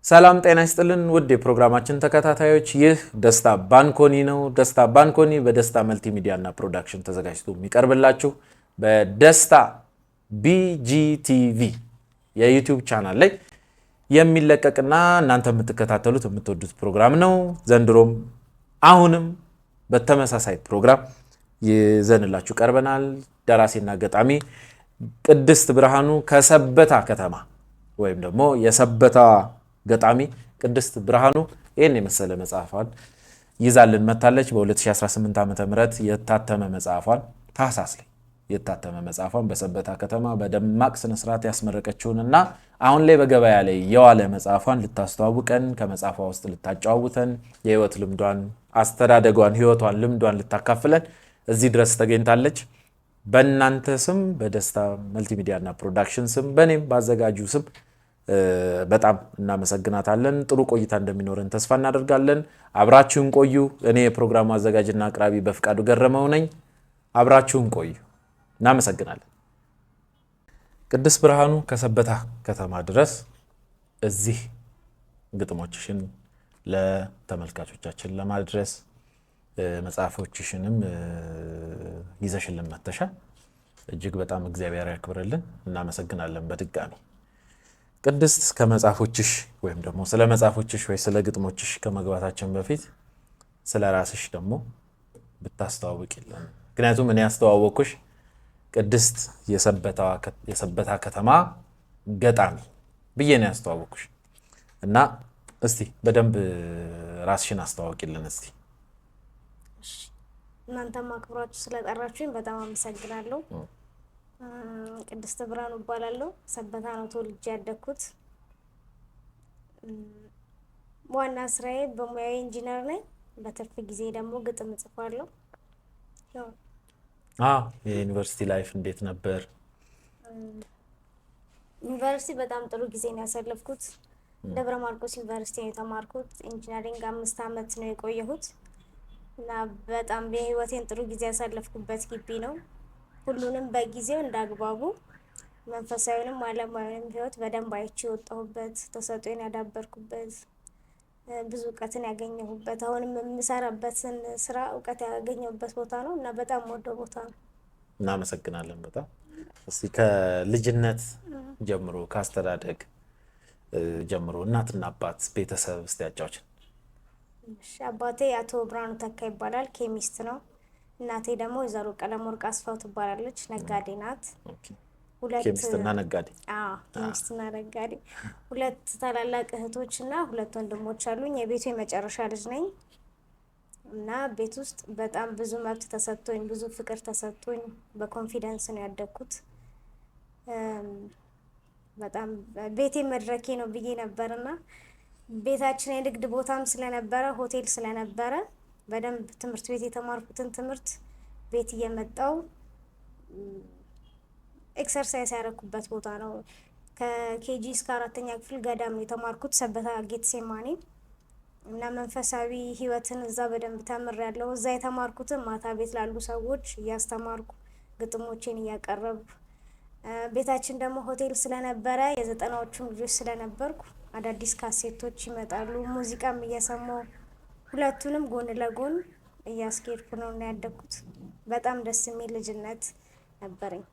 ሰላም ጤና ይስጥልን ውድ የፕሮግራማችን ተከታታዮች፣ ይህ ደስታ ባንኮኒ ነው። ደስታ ባንኮኒ በደስታ መልቲሚዲያ እና ፕሮዳክሽን ተዘጋጅቶ የሚቀርብላችሁ በደስታ BGTV የዩቲዩብ ቻናል ላይ የሚለቀቅና እናንተ የምትከታተሉት የምትወዱት ፕሮግራም ነው። ዘንድሮም አሁንም በተመሳሳይ ፕሮግራም ይዘንላችሁ ቀርበናል። ደራሲና ገጣሚ ቅድስት ብርሃኑ ከሰበታ ከተማ ወይም ደግሞ የሰበታ ገጣሚ ቅድስት ብርሃኑ ይህን የመሰለ መጽሐፏን ይዛልን መታለች። በ2018 ዓ.ም የታተመ መጽሐፏን ታህሳስ ላይ የታተመ መጽሐፏን በሰበታ ከተማ በደማቅ ስነስርዓት ያስመረቀችውንና አሁን ላይ በገበያ ላይ የዋለ መጽሐፏን ልታስተዋውቀን ከመጽሐፏ ውስጥ ልታጫውተን የህይወት ልምዷን፣ አስተዳደጓን፣ ህይወቷን፣ ልምዷን ልታካፍለን እዚህ ድረስ ተገኝታለች። በእናንተ ስም በደስታ መልቲሚዲያ እና ፕሮዳክሽን ስም በእኔም ባዘጋጁ ስም በጣም እናመሰግናታለን። ጥሩ ቆይታ እንደሚኖረን ተስፋ እናደርጋለን። አብራችሁን ቆዩ። እኔ የፕሮግራሙ አዘጋጅና አቅራቢ በፍቃዱ ገረመው ነኝ። አብራችሁን ቆዩ። እናመሰግናለን። ቅድስት ብርሃኑ ከሰበታ ከተማ ድረስ እዚህ ግጥሞችሽን ለተመልካቾቻችን ለማድረስ መጽሐፎችሽንም ይዘሽልን መተሻል። እጅግ በጣም እግዚአብሔር ያክብርልን። እናመሰግናለን በድጋሚ። ቅድስት ከመጽሐፎችሽ ወይም ደግሞ ስለ መጽሐፎችሽ ወይ ስለ ግጥሞችሽ ከመግባታችን በፊት ስለ ራስሽ ደግሞ ብታስተዋውቂልን። ምክንያቱም እኔ ያስተዋወቅኩሽ ቅድስት የሰበታ ከተማ ገጣሚ ብዬ ነው ያስተዋወቅኩሽ እና እስቲ በደንብ ራስሽን አስተዋውቂልን እስቲ። እናንተም አክብራችሁ ስለጠራችሁኝ በጣም አመሰግናለሁ። ቅድስት ብርሃኑ እባላለሁ። ሰበታ ነው ተወልጄ ያደግኩት። ዋና ስራዬ በሙያዊ ኢንጂነር ነኝ። በትርፍ ጊዜ ደግሞ ግጥም እጽፋለሁ። የዩኒቨርሲቲ ላይፍ እንዴት ነበር? ዩኒቨርሲቲ በጣም ጥሩ ጊዜ ነው ያሳለፍኩት። ደብረ ማርቆስ ዩኒቨርሲቲ ነው የተማርኩት። ኢንጂነሪንግ 5 ዓመት ነው የቆየሁት እና በጣም የህይወቴን ጥሩ ጊዜ ያሳለፍኩበት ግቢ ነው። ሁሉንም በጊዜው እንዳግባቡ መንፈሳዊንም ዓለማዊንም ህይወት በደንብ አይቼ የወጣሁበት፣ ተሰጥኦን ያዳበርኩበት፣ ብዙ እውቀትን ያገኘሁበት፣ አሁንም የምሰራበትን ስራ እውቀት ያገኘሁበት ቦታ ነው እና በጣም ወደው ቦታ ነው። እናመሰግናለን በጣም። እስቲ ከልጅነት ጀምሮ ከአስተዳደግ ጀምሮ እናትና አባት ቤተሰብ እስቲ ያጫውችን። አባቴ አቶ ብርሃኑ ተካ ይባላል፣ ኬሚስት ነው። እናቴ ደግሞ ወይዘሮ ቀለመወርቅ አስፋው ትባላለች፣ ነጋዴ ናት። ኬሚስትና ነጋዴ? ኬሚስትና ነጋዴ። ሁለት ታላላቅ እህቶች እና ሁለት ወንድሞች አሉኝ። የቤቱ የመጨረሻ ልጅ ነኝ እና ቤት ውስጥ በጣም ብዙ መብት ተሰጥቶኝ ብዙ ፍቅር ተሰጥቶኝ በኮንፊደንስ ነው ያደግኩት። በጣም ቤቴ መድረኬ ነው ብዬ ነበርና ቤታችን የንግድ ቦታም ስለነበረ ሆቴል ስለነበረ በደንብ ትምህርት ቤት የተማርኩትን ትምህርት ቤት እየመጣው ኤክሰርሳይዝ ያደረኩበት ቦታ ነው። ከኬጂ እስከ 4ኛ ክፍል ገዳም የተማርኩት ሰበታ ጌተሴማኒ እና መንፈሳዊ ህይወትን እዛ በደንብ ተምሬያለሁ። እዛ የተማርኩትን ማታ ቤት ላሉ ሰዎች እያስተማርኩ ግጥሞቼን እያቀረብኩ፣ ቤታችን ደግሞ ሆቴል ስለነበረ የ90ዎቹም ልጆች ስለነበርኩ አዳዲስ ካሴቶች ይመጣሉ፣ ሙዚቃም እየሰማሁ ሁለቱንም ጎን ለጎን እያስኬድኩ ነው ያደግኩት። በጣም ደስ የሚል ልጅነት ነበረኝ።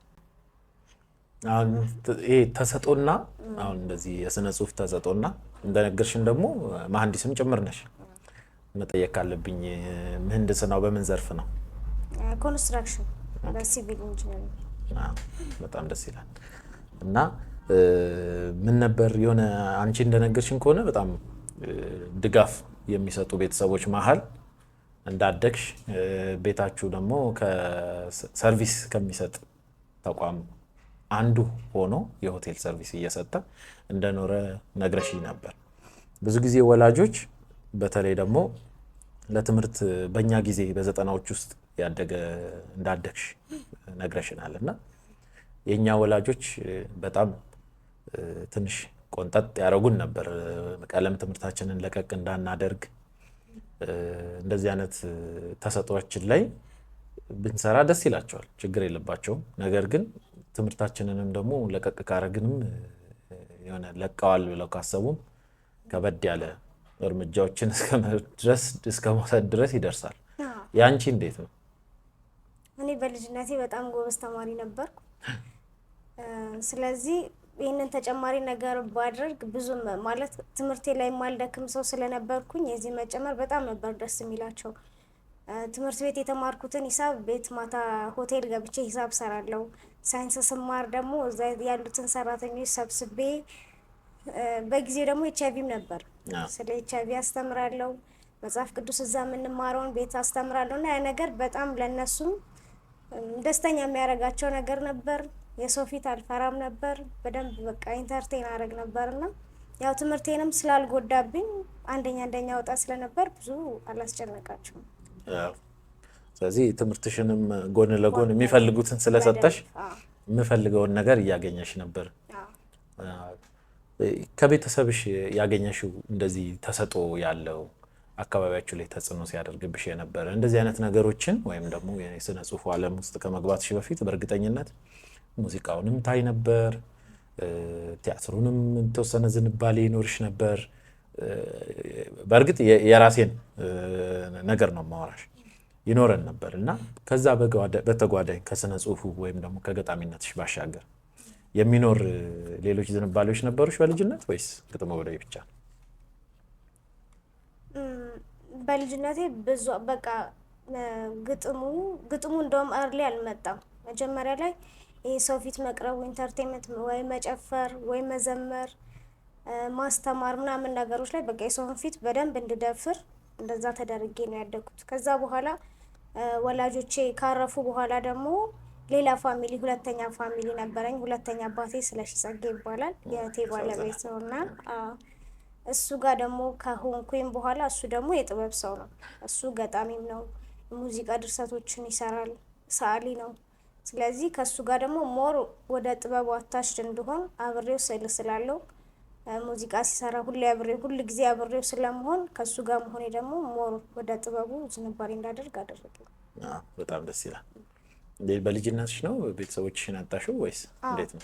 ይሄ ተሰጦና አሁን እንደዚህ የስነ ጽሁፍ ተሰጦና እንደነገርሽን ደግሞ መሐንዲስም ጭምር ነሽ። መጠየቅ ካለብኝ ምህንድስናው በምን ዘርፍ ነው? ኮንስትራክሽን በሲቪል ኢንጂነሪንግ። በጣም ደስ ይላል። እና ምን ነበር የሆነ አንቺ እንደነገርሽን ከሆነ በጣም ድጋፍ የሚሰጡ ቤተሰቦች መሀል እንዳደግሽ፣ ቤታችሁ ደግሞ ከሰርቪስ ከሚሰጥ ተቋም አንዱ ሆኖ የሆቴል ሰርቪስ እየሰጠ እንደኖረ ነግረሽኝ ነበር። ብዙ ጊዜ ወላጆች በተለይ ደግሞ ለትምህርት በእኛ ጊዜ በ90ዎች ውስጥ ያደገ እንዳደግሽ ነግረሽናል እና የእኛ ወላጆች በጣም ትንሽ ቆንጠጥ ያደረጉን ነበር። ቀለም ትምህርታችንን ለቀቅ እንዳናደርግ እንደዚህ አይነት ተሰጥኦችን ላይ ብንሰራ ደስ ይላቸዋል፣ ችግር የለባቸውም። ነገር ግን ትምህርታችንንም ደግሞ ለቀቅ ካረግንም የሆነ ለቀዋል ብለው ካሰቡም ከበድ ያለ እርምጃዎችን እስከ መውሰድ ድረስ ይደርሳል። ያንቺ እንዴት ነው? እኔ በልጅነቴ በጣም ጎበዝ ተማሪ ነበርኩ። ስለዚህ ይህንን ተጨማሪ ነገር ባደርግ ብዙም ማለት ትምህርቴ ላይ የማልደክም ሰው ስለነበርኩኝ የዚህ መጨመር በጣም ነበር ደስ የሚላቸው። ትምህርት ቤት የተማርኩትን ሂሳብ ቤት ማታ ሆቴል ገብቼ ሂሳብ ሰራለሁ። ሳይንስ ስማር ደግሞ እዛ ያሉትን ሰራተኞች ሰብስቤ በጊዜው ደግሞ ኤችአይቪም ነበር። ስለ ኤችአይቪ አስተምራለሁ። መጽሐፍ ቅዱስ እዛ የምንማረውን ቤት አስተምራለሁ እና ያ ነገር በጣም ለእነሱም ደስተኛ የሚያደርጋቸው ነገር ነበር። የሰው ፊት አልፈራም ነበር። በደንብ በቃ ኢንተርቴን አደረግ ነበርና ያው ትምህርቴንም ስላልጎዳብኝ አንደኛ ወጣ ስለነበር ብዙ አላስጨነቃቸውም። ስለዚህ ትምህርትሽንም ጎን ለጎን የሚፈልጉትን ስለሰጠሽ የምፈልገውን ነገር እያገኘሽ ነበር። ከቤተሰብሽ ያገኘሽው እንደዚህ ተሰጦ ያለው አካባቢያችሁ ላይ ተጽዕኖ ሲያደርግብሽ የነበረ እንደዚህ አይነት ነገሮችን ወይም ደግሞ የስነ ጽሁፍ ዓለም ውስጥ ከመግባትሽ በፊት በእርግጠኝነት ሙዚቃውንም ታይ ነበር፣ ቲያትሩንም የተወሰነ ዝንባሌ ይኖርሽ ነበር። በእርግጥ የራሴን ነገር ነው ማወራሽ ይኖረን ነበር እና ከዛ በተጓዳኝ ከስነ ጽሁፉ ወይም ደግሞ ከገጣሚነትሽ ባሻገር የሚኖር ሌሎች ዝንባሌዎች ነበሩሽ በልጅነት ወይስ ግጥሞ ወደይ ብቻ? በልጅነቴ ብዙ በቃ ግጥሙ እንደውም አርሊ አልመጣም። መጀመሪያ ላይ ይሄ ሰው ፊት መቅረቡ ኢንተርቴንመንት ወይ መጨፈር ወይ መዘመር ማስተማር ምናምን ነገሮች ላይ በቃ የሰውን ፊት በደንብ እንድደፍር እንደዛ ተደርጌ ነው ያደግኩት። ከዛ በኋላ ወላጆቼ ካረፉ በኋላ ደግሞ ሌላ ፋሚሊ ሁለተኛ ፋሚሊ ነበረኝ። ሁለተኛ አባቴ ስለሺ ጸጋ ይባላል የእቴ ባለቤት ነውና እሱ ጋር ደግሞ ከሆንኩኝ በኋላ እሱ ደግሞ የጥበብ ሰው ነው። እሱ ገጣሚም ነው፣ ሙዚቃ ድርሰቶችን ይሰራል፣ ሰዓሊ ነው። ስለዚህ ከሱ ጋር ደግሞ ሞር ወደ ጥበቡ አታችድ እንድሆን አብሬው ስዕል ስላለው ሙዚቃ ሲሰራ ሁል ጊዜ አብሬው ስለመሆን ከሱ ጋር መሆኔ ደግሞ ሞር ወደ ጥበቡ ዝንባሌ እንዳደርግ አደረገኝ። በጣም ደስ ይላል። በልጅነትሽ ነው ቤተሰቦችሽን አጣሽው ወይስ እንዴት ነው?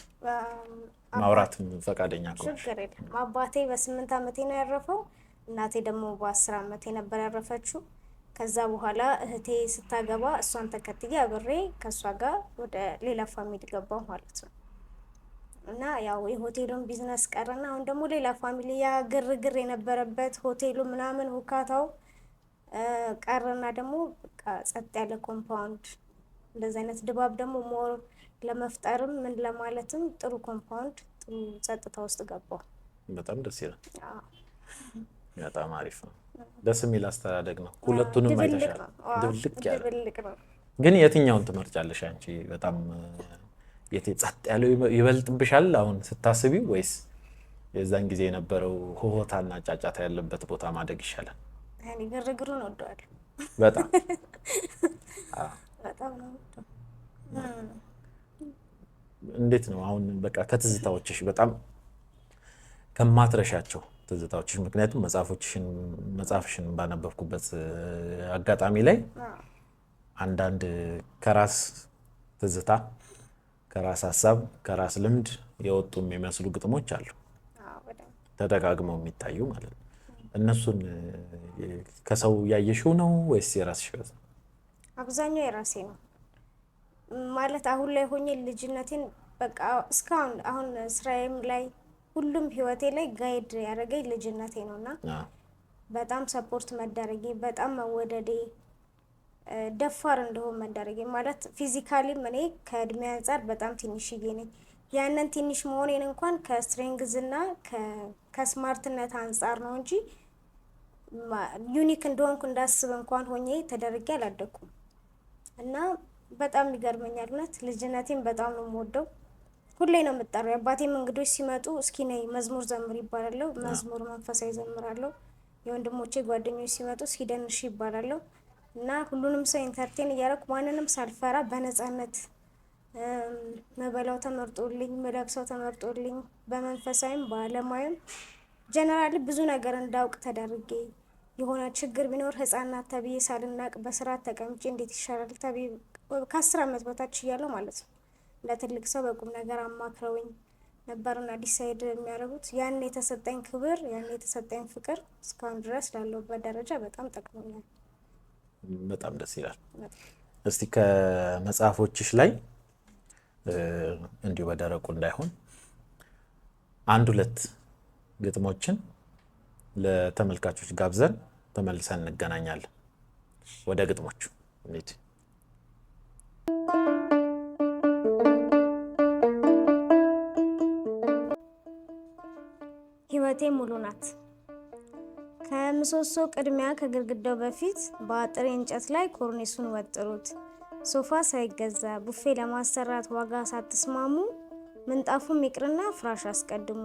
ማውራትም ፈቃደኛ ከሆንሽ? ችግር የለም። አባቴ በ8 ዓመቴ ነው ያረፈው። እናቴ ደግሞ በ10 ዓመቴ ነበር ያረፈችው። ከዛ በኋላ እህቴ ስታገባ እሷን ተከትዬ አብሬ ከእሷ ጋር ወደ ሌላ ፋሚሊ ገባሁ ማለት ነው። እና ያው የሆቴሉን ቢዝነስ ቀረና አሁን ደግሞ ሌላ ፋሚሊ ያ ግርግር የነበረበት ሆቴሉ ምናምን ሁካታው ቀረና ደግሞ በቃ ጸጥ ያለ ኮምፓውንድ እንደዚህ አይነት ድባብ ደግሞ ሞር ለመፍጠርም ምን ለማለትም ጥሩ ኮምፓውንድ ጥሩ ጸጥታ ውስጥ ገባሁ። በጣም ደስ ይላል። በጣም አሪፍ ነው። ደስ የሚል አስተዳደግ ነው። ሁለቱንም አይተሻል። ድብልቅ ያለ ግን የትኛውን ትመርጫለሽ አንቺ? በጣም ጸጥ ያለው ይበልጥብሻል አሁን ስታስቢው ወይስ የዛን ጊዜ የነበረው ሆሆታና ጫጫታ ያለበት ቦታ ማደግ ይሻላል? እኔ ግርግሩን እወደዋለሁ በጣም በጣም ነው። እንዴት ነው አሁን በቃ ከትዝታዎችሽ በጣም ከማትረሻቸው ትዝታዎችሽ? ምክንያቱም መጽሐፍሽን ባነበብኩበት አጋጣሚ ላይ አንዳንድ ከራስ ትዝታ፣ ከራስ ሀሳብ፣ ከራስ ልምድ የወጡ የሚመስሉ ግጥሞች አሉ፣ ተደጋግመው የሚታዩ ማለት ነው። እነሱን ከሰው ያየሽው ነው ወይስ የራስሽ? አብዛኛው የራሴ ነው ማለት አሁን ላይ ሆኜ ልጅነቴን በቃ እስካሁን አሁን ስራዬም ላይ ሁሉም ህይወቴ ላይ ጋይድ ያደረገኝ ልጅነቴ ነውና በጣም ሰፖርት መደረጌ፣ በጣም መወደዴ፣ ደፋር እንደሆን መደረጌ ማለት ፊዚካሊም እኔ ከእድሜ አንጻር በጣም ትንሽዬ ነኝ። ያንን ትንሽ መሆኔን እንኳን ከስትሬንግዝና ከስማርትነት አንጻር ነው እንጂ ዩኒክ እንደሆንኩ እንዳስብ እንኳን ሆኜ ተደርጌ አላደኩም እና በጣም ይገርመኛል። እውነት ልጅነቴን በጣም ነው የምወደው። ሁሌ ነው የምጠራው። አባቴም እንግዶች ሲመጡ እስኪ ነይ መዝሙር ዘምር ይባላለሁ። መዝሙር መንፈሳዊ ዘምራለሁ። የወንድሞቼ ጓደኞች ሲመጡ እስኪ ደንሽ ይባላለሁ እና ሁሉንም ሰው ኢንተርቴን እያደረኩ ማንንም ሳልፈራ በነፃነት መበላው ተመርጦልኝ መለብሰው ተመርጦልኝ በመንፈሳዊም በዓለማዊም ጀነራሊ ብዙ ነገር እንዳውቅ ተደርጌ የሆነ ችግር ቢኖር ህፃናት ተብዬ ሳልናቅ በስርዓት ተቀምጬ እንዴት ይሻላል ተብዬ ከ10 ዓመት በታች እያለሁ ማለት ነው እንደ ትልቅ ሰው በቁም ነገር አማክረውኝ ነበርና ዲሳይድ የሚያደርጉት ያን የተሰጠኝ ክብር ያን የተሰጠኝ ፍቅር እስካሁን ድረስ ላለሁበት ደረጃ በጣም ጠቅሞኛል። በጣም ደስ ይላል። እስቲ ከመጽሐፎችሽ ላይ እንዲሁ በደረቁ እንዳይሆን አንድ ሁለት ግጥሞችን ለተመልካቾች ጋብዘን ተመልሰን እንገናኛለን። ወደ ግጥሞቹ እንሂድ። ህይወቴ ሙሉ ናት። ከምሰሶ ቅድሚያ ከግድግዳው በፊት በአጥር እንጨት ላይ ኮርኒሱን ወጥሩት። ሶፋ ሳይገዛ ቡፌ ለማሰራት ዋጋ ሳትስማሙ ምንጣፉም ይቅርና ፍራሽ አስቀድሙ።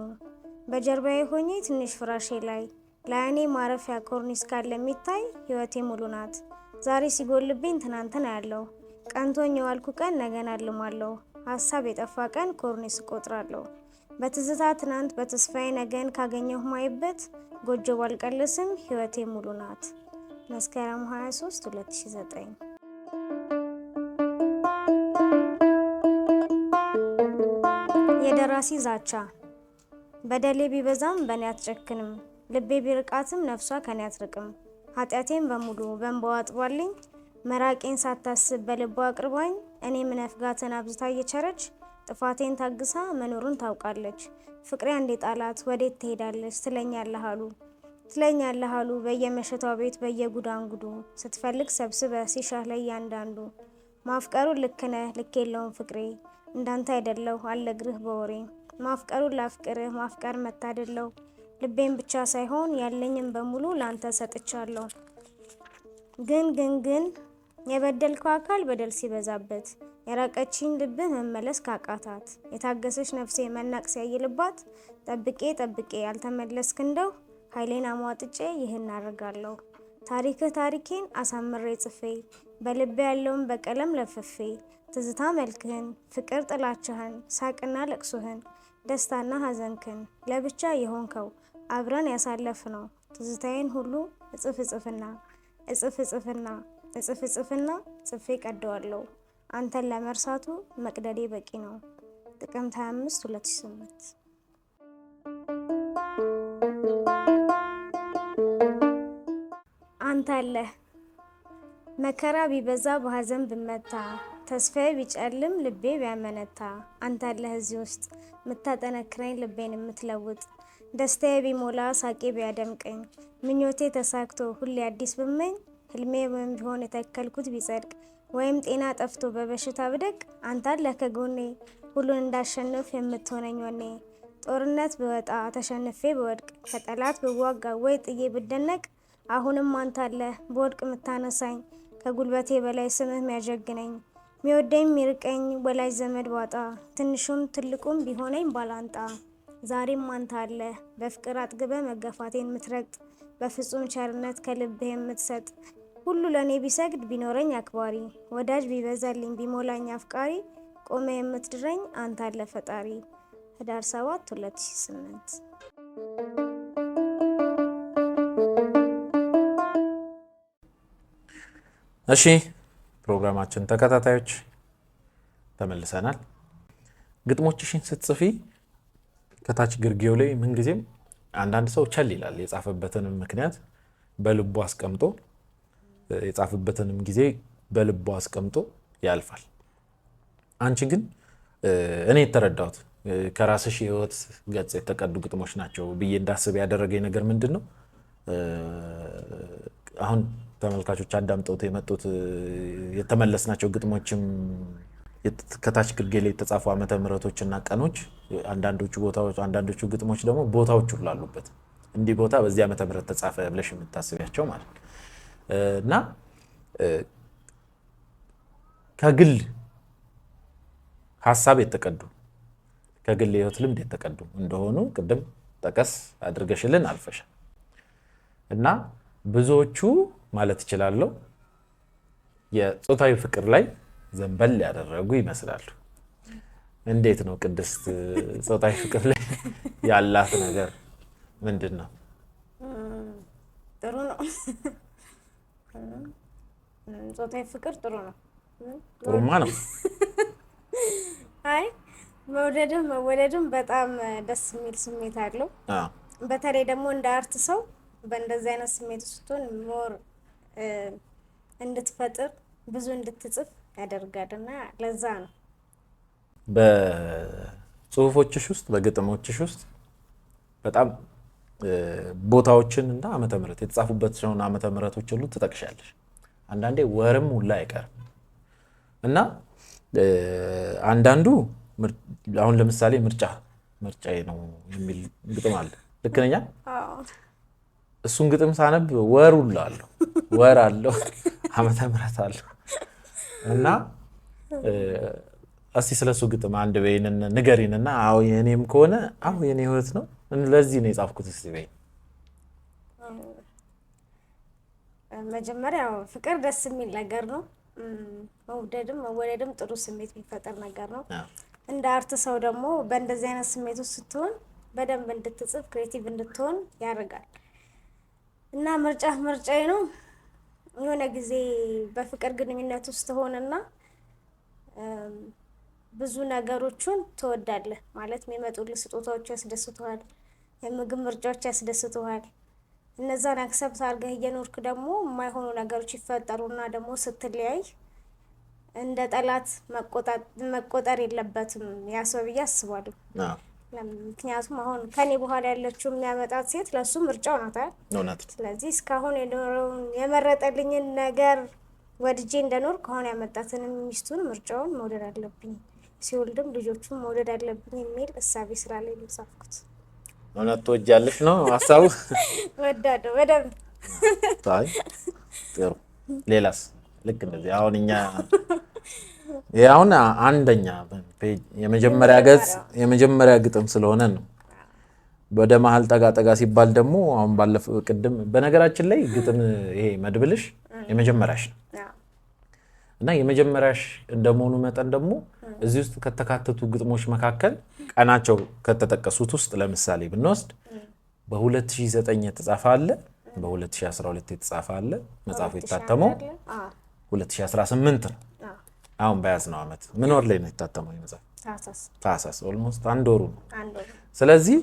በጀርባዬ ሆኜ ትንሽ ፍራሼ ላይ ለአይኔ ማረፊያ ኮርኒስ ካለ የሚታይ ህይወቴ ሙሉ ናት። ዛሬ ሲጎልብኝ ትናንትን አያለሁ። ቀንቶኝ የዋልኩ ቀን ነገን አልማለሁ። ሀሳብ የጠፋ ቀን ኮርኒስ እቆጥራለሁ። በትዝታ ትናንት በተስፋዬ ነገን ካገኘሁ ማይበት ጎጆ ባልቀልስም ህይወቴ ሙሉ ናት። መስከረም 23 2009። የደራሲ ዛቻ። በደሌ ቢበዛም በእኔ አትጨክንም፣ ልቤ ቢርቃትም ነፍሷ ከኔ አትርቅም። ኃጢአቴን በሙሉ በእንባዋ አጥባልኝ፣ መራቄን ሳታስብ በልቧ አቅርባኝ። እኔ ምነፍጋትን አብዝታ እየቸረች ጥፋቴን ታግሳ መኖሩን ታውቃለች። ፍቅሬ አንዴ ጣላት ወዴት ትሄዳለች ትለኛለህ አሉ በየመሸታው ቤት በየጉዳንጉዱ። ስትፈልግ ሰብስበ ሲሻህ ላይ ያንዳንዱ። ማፍቀሩን ልክነህ ልክ የለውም ፍቅሬ፣ እንዳንተ አይደለሁ አልነግርህ በወሬ። ማፍቀሩን ላፍቅርህ ማፍቀር መታደለው፣ ልቤን ብቻ ሳይሆን ያለኝም በሙሉ ላንተ ሰጥቻለሁ። ግን የበደልከው አካል በደል ሲበዛበት፣ የራቀችኝ ልብህ መመለስ ካቃታት፣ የታገሰች ነፍሴ መናቅ ሲያይልባት፣ ጠብቄ ያልተመለስክ እንደው ኃይሌን አሟጥጬ ይህን አደርጋለሁ። ታሪክህ ታሪኬን አሳምሬ ጽፌ፣ በልቤ ያለውን በቀለም ለፍፌ፣ ትዝታ መልክህን ፍቅር ጥላችህን ሳቅና ለቅሶህን ደስታና ሐዘንክን ለብቻ የሆንከው አብረን ያሳለፍነው ትዝታዬን ሁሉ እጽፍና ጽፌ ቀደዋለሁ። አንተን ለመርሳቱ መቅደዴ በቂ ነው። ጥቅምት 25 2008። አንተ አለህ መከራ ቢበዛ በሐዘን ብመታ፣ ተስፋዬ ቢጨልም ልቤ ቢያመነታ፣ አንተ አለህ እዚህ ውስጥ ምታጠነክረኝ ልቤን የምትለውጥ፣ ደስታዬ ቢሞላ ሳቄ ቢያደምቀኝ፣ ምኞቴ ተሳክቶ ሁሌ አዲስ ብመኝ፣ ህልሜ ወይም ቢሆን የተከልኩት ቢጸድቅ፣ ወይም ጤና ጠፍቶ በበሽታ ብደቅ፣ አንተ አለህ ከጎኔ ሁሉን እንዳሸንፍ የምትሆነኝ ወኔ። ጦርነት ብወጣ ተሸንፌ ብወድቅ፣ ከጠላት ብዋጋ ወይ ጥዬ ብደነቅ፣ አሁንም አንተ አለህ በወድቅ ምታነሳኝ፣ ከጉልበቴ በላይ ስምህ ሚያጀግነኝ፣ ሚወደኝ ሚርቀኝ ወላጅ ዘመድ ባጣ፣ ትንሹም ትልቁም ቢሆነኝ ባላንጣ። ዛሬም አንተ አለህ በፍቅር አጥግበ መገፋቴን ምትረግጥ፣ በፍጹም ቸርነት ከልብህ የምትሰጥ፣ ሁሉ ለኔ ቢሰግድ ቢኖረኝ አክባሪ፣ ወዳጅ ቢበዛልኝ ቢሞላኝ አፍቃሪ፣ ቆመ የምትድረኝ አንተ አለህ ፈጣሪ። ህዳር 7 2008። እሺ ፕሮግራማችን ተከታታዮች ተመልሰናል። ግጥሞችሽን ስትጽፊ ከታች ግርጌው ላይ ምንጊዜም አንዳንድ ሰው ቸል ይላል። የጻፈበትንም ምክንያት በልቡ አስቀምጦ የጻፈበትንም ጊዜ በልቡ አስቀምጦ ያልፋል። አንቺ ግን እኔ የተረዳሁት ከራስሽ የህይወት ገጽ የተቀዱ ግጥሞች ናቸው ብዬ እንዳስብ ያደረገኝ ነገር ምንድን ነው? አሁን ተመልካቾች አዳምጠውት የመጡት የተመለስናቸው ግጥሞችም ከታች ግርጌ ላይ የተጻፉ ዓመተ ምህረቶችና ቀኖች፣ አንዳንዶቹ ግጥሞች ደግሞ ቦታዎች ሁሉ አሉበት። እንዲህ ቦታ በዚህ ዓመተ ምህረት ተጻፈ ብለሽ የምታስቢያቸው ማለት ነው። እና ከግል ሀሳብ የተቀዱ ከግል የህይወት ልምድ የተቀዱ እንደሆኑ ቅድም ጠቀስ አድርገሽልን አልፈሻል። እና ብዙዎቹ ማለት እችላለሁ የጾታዊ ፍቅር ላይ ዘንበል ያደረጉ ይመስላሉ። እንዴት ነው ቅድስት ጾታዊ ፍቅር ላይ ያላት ነገር ምንድን ነው? ጥሩ ነው። ጾታዊ ፍቅር ጥሩ ነው። ጥሩማ ነው። አይ መውደድም መወደድም በጣም ደስ የሚል ስሜት አለው። በተለይ ደግሞ እንደ አርት ሰው በእንደዚህ አይነት ስሜት ስትሆን ሞር እንድትፈጥር ብዙ እንድትጽፍ ያደርጋል እና ለዛ ነው። በጽሁፎችሽ ውስጥ በግጥሞችሽ ውስጥ በጣም ቦታዎችን እና ዓመተ ምህረት የተጻፉበትን ዓመተ ምህረቶች ሁሉ ትጠቅሻለሽ። አንዳንዴ ወርም ሁላ አይቀርም እና አንዳንዱ አሁን ለምሳሌ ምርጫዬ ነው የሚል ግጥም አለ። ልክ ነኝ? እሱን ግጥም ሳነብ ወር ሁላ አለው፣ ወር አለው፣ ዓመተ ምህረት አለው እና እስቲ ስለሱ ግጥም አንድ በይን ንገሪንና አዎ የኔም ከሆነ አዎ የኔ ህይወት ነው ለዚህ ነው የጻፍኩት እስቲ በይን። መጀመሪያ ፍቅር ደስ የሚል ነገር ነው። መውደድም መወደድም ጥሩ ስሜት የሚፈጠር ነገር ነው። እንደ አርት ሰው ደግሞ በእንደዚህ አይነት ስሜት ውስጥ ስትሆን በደንብ እንድትጽፍ ክሬቲቭ እንድትሆን ያደርጋል እና ምርጫዬ ነው። የሆነ ጊዜ በፍቅር ግንኙነት ውስጥ ሆነና ብዙ ነገሮችን ትወዳለህ ማለት የሚመጡልህ ስጦታዎች ያስደስቱሃል፣ የምግብ ምርጫዎች ያስደስቱሃል። እነዛን አክሰፕት አድርገህ እየኖርክ ደግሞ የማይሆኑ ነገሮች ይፈጠሩና ደግሞ ስትለያይ እንደ ጠላት መቆጠር የለበትም ያ ሰው ብዬ አስባለሁ። ምክንያቱም አሁን ከኔ በኋላ ያለችው የሚያመጣት ሴት ለሱ ምርጫው ናት። ስለዚህ እስካሁን የመረጠልኝን ነገር ወድጄ እንደኖር ከሆነ ያመጣትንም ሚስቱን ምርጫውን መውደድ አለብኝ፣ ሲወልድም ልጆቹን መውደድ አለብኝ የሚል እሳቤ ስላለኝ ነው የጻፍኩት። እውነት ትወጃለሽ ነው ሀሳቡ? ወዳለሁ በደንብ። አይ ጥሩ። ሌላስ? ልክ እንደዚህ አሁን እኛ አሁን አንደኛ የመጀመሪያ ገጽ የመጀመሪያ ግጥም ስለሆነ ነው። ወደ መሀል ጠጋ ሲባል ደግሞ አሁን ባለፈው ቅድም በነገራችን ላይ ግጥም ይሄ መድብልሽ የመጀመሪያሽ ነው እና የመጀመሪያሽ እንደመሆኑ መጠን ደግሞ እዚህ ውስጥ ከተካተቱ ግጥሞች መካከል ቀናቸው ከተጠቀሱት ውስጥ ለምሳሌ ብንወስድ በ2009 የተጻፈ አለ፣ በ2012 የተጻፈ አለ። መጽሐፉ የታተመው 2018 ነው። አሁን በያዝነው ዓመት ምን ወር ላይ ነው የታተመው መጽሐፍ? ታህሳስ። ኦልሞስት አንድ ወሩ ነው። ስለዚህ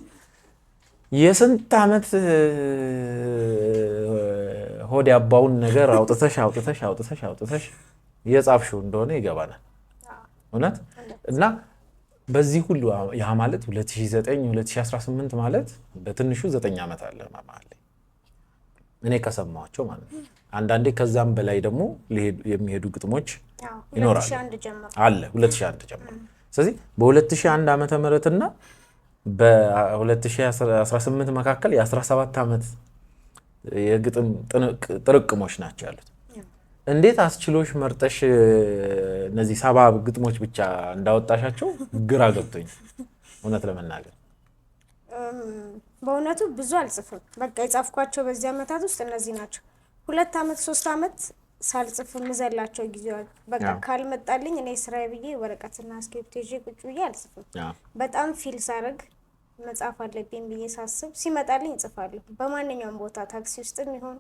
የስንት ዓመት ሆድ ያባውን ነገር አውጥተሽ እየጻፍሽው እንደሆነ ይገባናል። እውነት እና በዚህ ሁሉ ያ ማለት 2009 2018 ማለት በትንሹ 9 ዓመት አለ ማለት እኔ ከሰማኋቸው ማለት ነው። አንዳንዴ ከዛም በላይ ደግሞ የሚሄዱ ግጥሞች ይኖራሉ። 2001 ጀምሮ ስለዚህ በ2001 ዓመተ ምህረት እና በ2018 መካከል የ17 ዓመት የግጥም ጥርቅሞች ናቸው ያሉት። እንዴት አስችሎሽ መርጠሽ እነዚህ 70 ግጥሞች ብቻ እንዳወጣሻቸው ግራ ገብቶኝ እውነት ለመናገር። በእውነቱ ብዙ አልጽፍም። በቃ የጻፍኳቸው በዚህ ዓመታት ውስጥ እነዚህ ናቸው። 2 ዓመት 3 ዓመት ሳልጽፍ ምዘላቸው ጊዜዋል። በቃ ካልመጣልኝ እኔ ስራዬ ብዬ ወረቀትና እስክሪፕት ይዤ ቁጭ ብዬ አልጽፍም። በጣም ፊል ሳረግ መጻፍ አለብኝ ብዬ ሳስብ ሲመጣልኝ እጽፋለሁ። በማንኛውም ቦታ ታክሲ ውስጥም ይሁን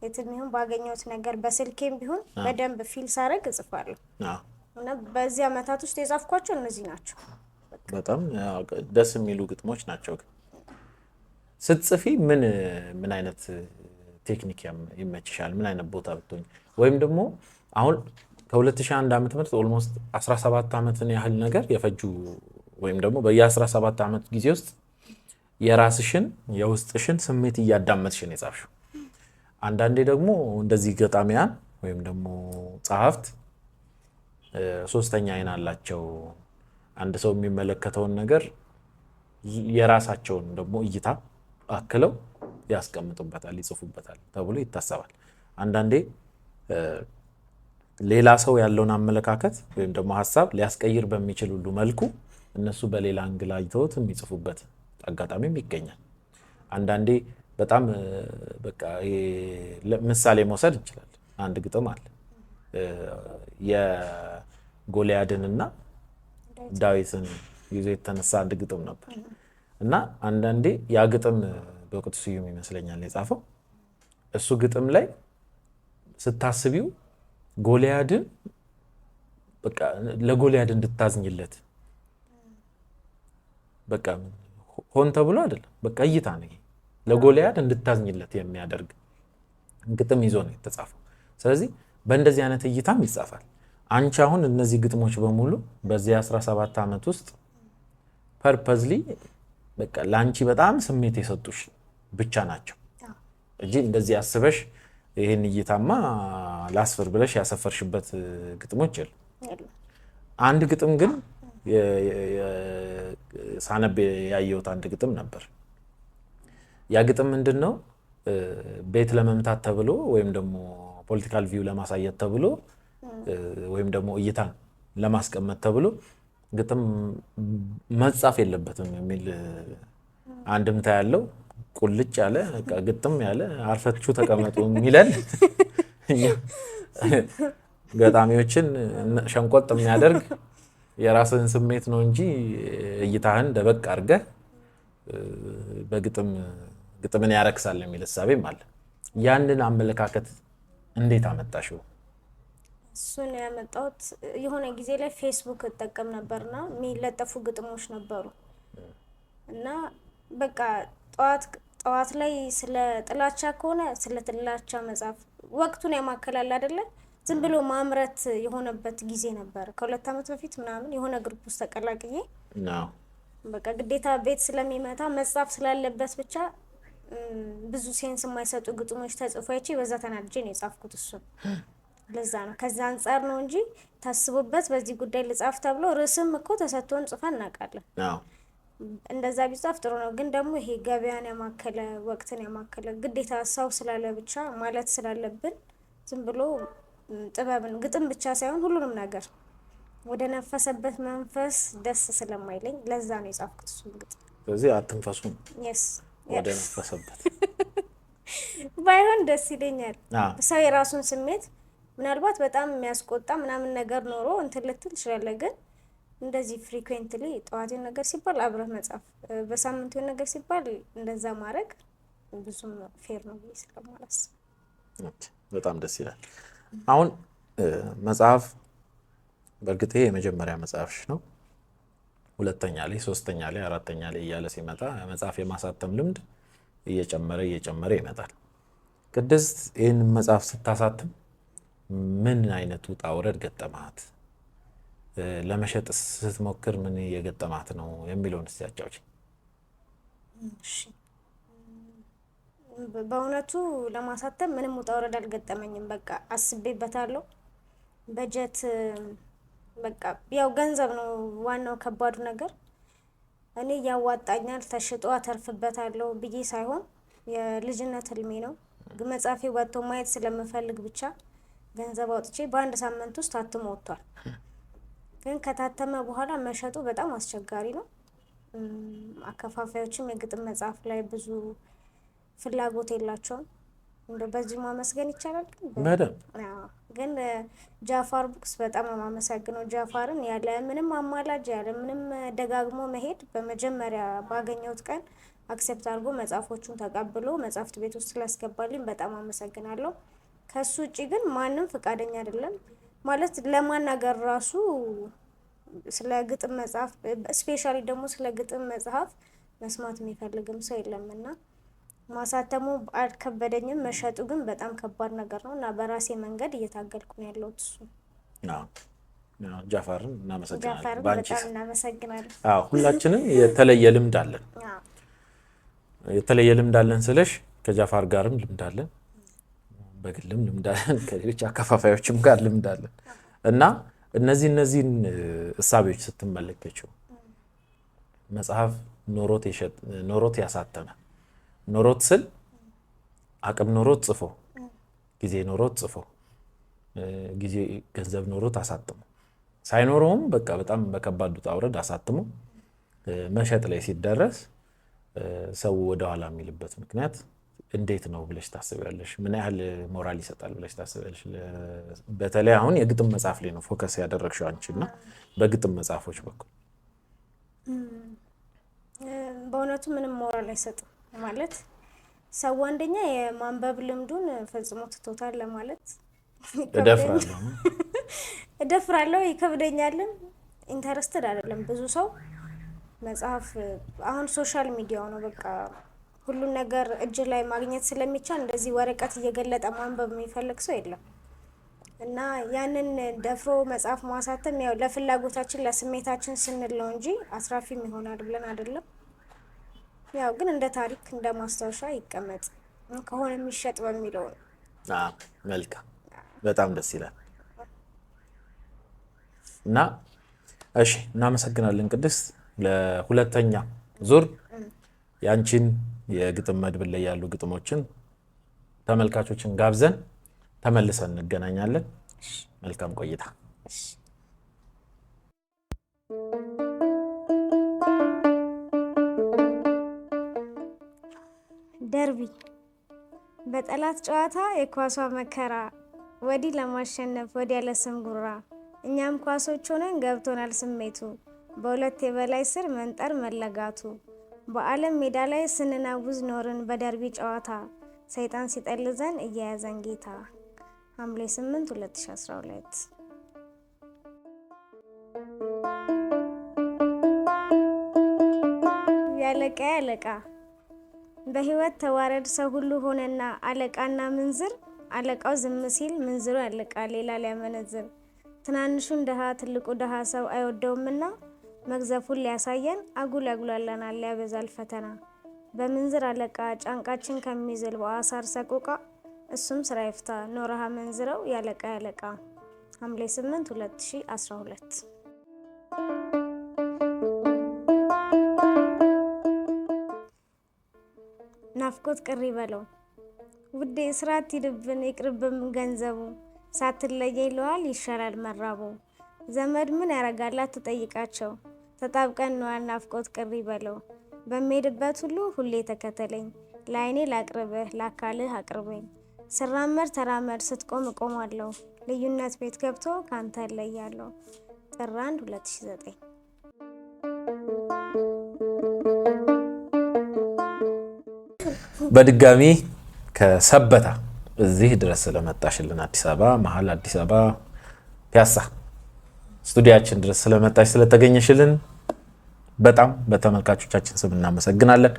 የትም ይሁን ባገኘሁት ነገር በስልኬም ቢሆን በደንብ ፊል ሳረግ እጽፋለሁ እና በዚህ ዓመታት ውስጥ የጻፍኳቸው እነዚህ ናቸው። በጣም ደስ የሚሉ ግጥሞች ናቸው። ስትጽፊ ምን አይነት ቴክኒክ ይመችሻል? ምን አይነት ቦታ ብትሆኝ? ወይም ደግሞ አሁን ከ2001 ዓመት ምርት ኦልሞስት 17 ዓመትን ያህል ነገር የፈጁ ወይም ደግሞ በየ17 ዓመት ጊዜ ውስጥ የራስሽን የውስጥሽን ስሜት እያዳመጥሽን የጻፍሽው። አንዳንዴ ደግሞ እንደዚህ ገጣሚያን ወይም ደግሞ ጸሐፍት ሶስተኛ አይን አላቸው። አንድ ሰው የሚመለከተውን ነገር የራሳቸውን ደግሞ እይታ አክለው ያስቀምጡበታል፣ ይጽፉበታል ተብሎ ይታሰባል። አንዳንዴ ሌላ ሰው ያለውን አመለካከት ወይም ደግሞ ሀሳብ ሊያስቀይር በሚችል ሁሉ መልኩ እነሱ በሌላ አንግል አይተውት የሚጽፉበት አጋጣሚም ይገኛል። አንዳንዴ በጣም በቃ ምሳሌ መውሰድ እንችላለን። አንድ ግጥም አለ የጎልያድንና ዳዊትን ይዞ የተነሳ አንድ ግጥም ነበር እና አንዳንዴ ያ ግጥም በቅዱስ ስዩም ይመስለኛል የጻፈው። እሱ ግጥም ላይ ስታስቢው ጎልያድን በቃ ለጎልያድ እንድታዝኝለት በቃ ሆን ተብሎ አይደለም፣ በቃ እይታ ነው። ለጎልያድ እንድታዝኝለት የሚያደርግ ግጥም ይዞ ነው የተጻፈው። ስለዚህ በእንደዚህ አይነት እይታም ይጻፋል። አንቺ አሁን እነዚህ ግጥሞች በሙሉ በዚህ 17 ዓመት ውስጥ ፐርፐዝሊ በቃ ለአንቺ በጣም ስሜት የሰጡሽ ብቻ ናቸው እንጂ እንደዚህ አስበሽ ይህን እይታማ ላስፈር ብለሽ ያሰፈርሽበት ግጥሞች የሉ። አንድ ግጥም ግን ሳነብ ያየሁት አንድ ግጥም ነበር። ያ ግጥም ምንድን ነው? ቤት ለመምታት ተብሎ ወይም ደግሞ ፖለቲካል ቪው ለማሳየት ተብሎ ወይም ደግሞ እይታን ለማስቀመጥ ተብሎ ግጥም መጻፍ የለበትም የሚል አንድምታ ያለው ቁልጭ ያለ ግጥም ያለ አርፋችሁ ተቀመጡ የሚለን ገጣሚዎችን ሸንቆጥ የሚያደርግ የራስህን ስሜት ነው እንጂ እይታህን ደበቅ አድርገህ ግጥምን ያረክሳል የሚል እሳቤም አለ። ያንን አመለካከት እንዴት አመጣሽው? እሱን ያመጣሁት የሆነ ጊዜ ላይ ፌስቡክ እጠቀም ነበርና የሚለጠፉ ግጥሞች ነበሩ እና በቃ ጠዋት ላይ ስለ ጥላቻ ከሆነ ስለ ጥላቻ መጻፍ ወቅቱን ያማከላል አይደለ? ዝም ብሎ ማምረት የሆነበት ጊዜ ነበር። ከ2 ዓመት በፊት ምናምን የሆነ ግሩፕ ውስጥ ተቀላቅዬ በቃ ግዴታ ቤት ስለሚመታ መጻፍ ስላለበት ብቻ ብዙ ሴንስ የማይሰጡ ግጥሞች ተጽፎይቼ በዛ ተናድጄ ነው የጻፍኩት። እሱን ለዛ ነው ከዛ አንጻር ነው እንጂ ታስቦበት በዚህ ጉዳይ ልጻፍ ተብሎ ርዕስም እኮ ተሰጥቶን ጽፈን እናውቃለን። እንደዛ ቢጻፍ ጥሩ ነው። ግን ደግሞ ይሄ ገበያን ያማከለ ወቅትን ያማከለ ግዴታ ሰው ስላለ ብቻ ማለት ስላለብን ዝም ብሎ ጥበብን ግጥም ብቻ ሳይሆን ሁሉንም ነገር ወደ ነፈሰበት መንፈስ ደስ ስለማይለኝ ለዛ ነው የጻፍኩት እሱን ግጥም። ስለዚህ አትንፈሱም ወደ ነፈሰበት ባይሆን ደስ ይለኛል። ሰው የራሱን ስሜት ምናልባት በጣም የሚያስቆጣ ምናምን ነገር ኖሮ እንትን ልትል ትችላለህ። ግን እንደዚህ ፍሪኩዌንትሊ ጠዋት የሆነ ነገር ሲባል አብረህ መጻፍ፣ በሳምንት የሆነ ነገር ሲባል እንደዛ ማድረግ ብዙም ፌር ነው ብዬ ስለማላስብ በጣም ደስ ይላል። አሁን መጽሐፍ በእርግጥ ይሄ የመጀመሪያ መጽሐፍሽ ነው። 2ኛ ላይ 3ኛ ላይ 4ኛ ላይ እያለ ሲመጣ መጽሐፍ የማሳተም ልምድ እየጨመረ ይመጣል። ቅድስት ይህን መጽሐፍ ስታሳትም ምን አይነት ውጣ ውረድ ገጠማት? ለመሸጥ ስትሞክር ምን የገጠማት ነው የሚለውን እስቲ ያጫውች። በእውነቱ ለማሳተም ምንም ውጣ ውረድ አልገጠመኝም። በቃ አስቤበታለሁ። በጀት በቃ ያው ገንዘብ ነው ዋናው ከባዱ ነገር። እኔ ያዋጣኛል ተሽጦ አተርፍበታለሁ ብዬ ሳይሆን የልጅነት ህልሜ ነው። መጽሐፌ ወጥቶ ማየት ስለምፈልግ ብቻ ገንዘብ አውጥቼ በአንድ ሳምንት ውስጥ ታትሞ ወጥቷል። ግን ከታተመ በኋላ መሸጡ በጣም አስቸጋሪ ነው። አከፋፋዮችም የግጥም መጽሐፍ ላይ ብዙ ፍላጎት የላቸውም። እንደው በዚህ ማመስገን ይቻላል። ግን ጃፋር ቡክስ በጣም የማመሰግነው ጃፋርን ያለ ምንም አማላጅ ያለ ምንም ደጋግሞ መሄድ በመጀመሪያ ባገኘሁት ቀን አክሴፕት አድርጎ መጽሐፎቹን ተቀብሎ መጽሐፍት ቤት ውስጥ ስላስገባልኝ በጣም አመሰግናለሁ። ከሱ ውጪ ግን ማንም ፈቃደኛ አይደለም ማለት ለማናገር ራሱ ስለ ግጥም መጽሐፍ ስፔሻሊ ደግሞ ስለ ግጥም መጽሐፍ መስማት የሚፈልግም ሰው የለምና ማሳተሙ አልከበደኝም። መሸጡ ግን በጣም ከባድ ነገር ነው እና በራሴ መንገድ እየታገልኩ ነው ያለሁት። እሱ ጃፋርን እናመሰግናለን። በጣም እናመሰግናለን። ሁላችንም የተለየ ልምድ አለን። የተለየ ልምድ አለን ስለሽ ከጃፋር ጋርም ልምድ አለን፣ በግልም ልምድ አለን፣ ከሌሎች አከፋፋዮችም ጋር ልምድ አለን እና እነዚህን እሳቤዎች ስትመለከችው መጽሐፍ ኖሮት ያሳተመ ኖሮት ስል አቅም ኖሮት ጽፎ ጊዜ ኖሮት ጽፎ ጊዜ ገንዘብ ኖሮት አሳትሞ ሳይኖረውም በቃ በጣም በከባድ ውጣ ውረድ አሳትሞ መሸጥ ላይ ሲደረስ ሰው ወደ ኋላ የሚልበት ምክንያት እንዴት ነው ብለሽ ታስቢያለሽ? ምን ያህል ሞራል ይሰጣል ብለሽ ታስቢያለሽ? በተለይ አሁን የግጥም መጽሐፍ ላይ ነው ፎከስ ያደረግሽው አንቺና በግጥም መጽሐፎች በኩል በእውነቱ ምንም ሞራል አይሰጥም። ማለት ሰው አንደኛ የማንበብ ልምዱን ፈጽሞ ትቶታል ለማለት እደፍራለሁ፣ ይከብደኛልም። ኢንተረስትድ አይደለም ብዙ ሰው መጽሐፍ አሁን ሶሻል ሚዲያው ነው በቃ ሁሉን ነገር እጅ ላይ ማግኘት ስለሚቻል እንደዚህ ወረቀት እየገለጠ ማንበብ የሚፈልግ ሰው የለም እና ያንን ደፍሮ መጽሐፍ ማሳተም ያው ለፍላጎታችን ለስሜታችን ስንል ነው እንጂ አስራፊም ይሆናል ብለን አይደለም። ያው ግን እንደ ታሪክ እንደ ማስታወሻ ይቀመጥ ከሆነ የሚሸጥ በሚለው ነው። መልካም በጣም ደስ ይላል እና እሺ እናመሰግናለን ቅድስት። ለሁለተኛ ዙር ያንቺን የግጥም መድብል ላይ ያሉ ግጥሞችን ተመልካቾችን ጋብዘን ተመልሰን እንገናኛለን። መልካም ቆይታ። ደርቢ በጠላት ጨዋታ የኳሷ መከራ ወዲህ ለማሸነፍ ወዲያ ለስም ጉራ እኛም ኳሶች ሆነን ገብቶናል ስሜቱ በሁለት የበላይ ስር መንጠር መለጋቱ በዓለም ሜዳ ላይ ስንናውዝ ኖርን በደርቢ ጨዋታ ሰይጣን ሲጠልዘን እየያዘን ጌታ። ሐምሌ 8 2012 ያለቃ ያለቃ በህይወት ተዋረድ ሰው ሁሉ ሆነና አለቃና ምንዝር አለቃው ዝም ሲል ምንዝሩ ያለቃል ሌላ ሊያመነዝር ትናንሹን ደሃ ትልቁ ደሃ ሰው አይወደውምና መግዘፉን ሊያሳየን አጉል ያጉላላናል ሊያበዛል ፈተና በምንዝር አለቃ ጫንቃችን ከሚዝል በአሳር ሰቆቃ እሱም ስራ ይፍታ ኖረሃ መንዝረው ያለቃ ያለቃ። ሐምሌ 8 2012 ናፍቆት ቅሪ በለው ውዴ ስራት ይድብን ይቅርብም ገንዘቡ ሳትለየኝ ለዋል ይሻላል መራቡ ዘመድ ምን ያረጋላት ትጠይቃቸው ተጣብቀን ነዋል ናፍቆት ቅሪ በለው በሚሄድበት ሁሉ ሁሌ ተከተለኝ ላይኔ ላቅርብህ ላካልህ አቅርበኝ ስራመድ ተራመድ ስትቆም እቆማለሁ ልዩነት ቤት ገብቶ ካንተ እለያለሁ። ጥር 1 2009 በድጋሚ ከሰበታ እዚህ ድረስ ስለመጣሽልን አዲስ አበባ መሀል አዲስ አበባ ፒያሳ ስቱዲያችን ድረስ ስለመጣሽ ስለተገኘሽልን በጣም በተመልካቾቻችን ስም እናመሰግናለን።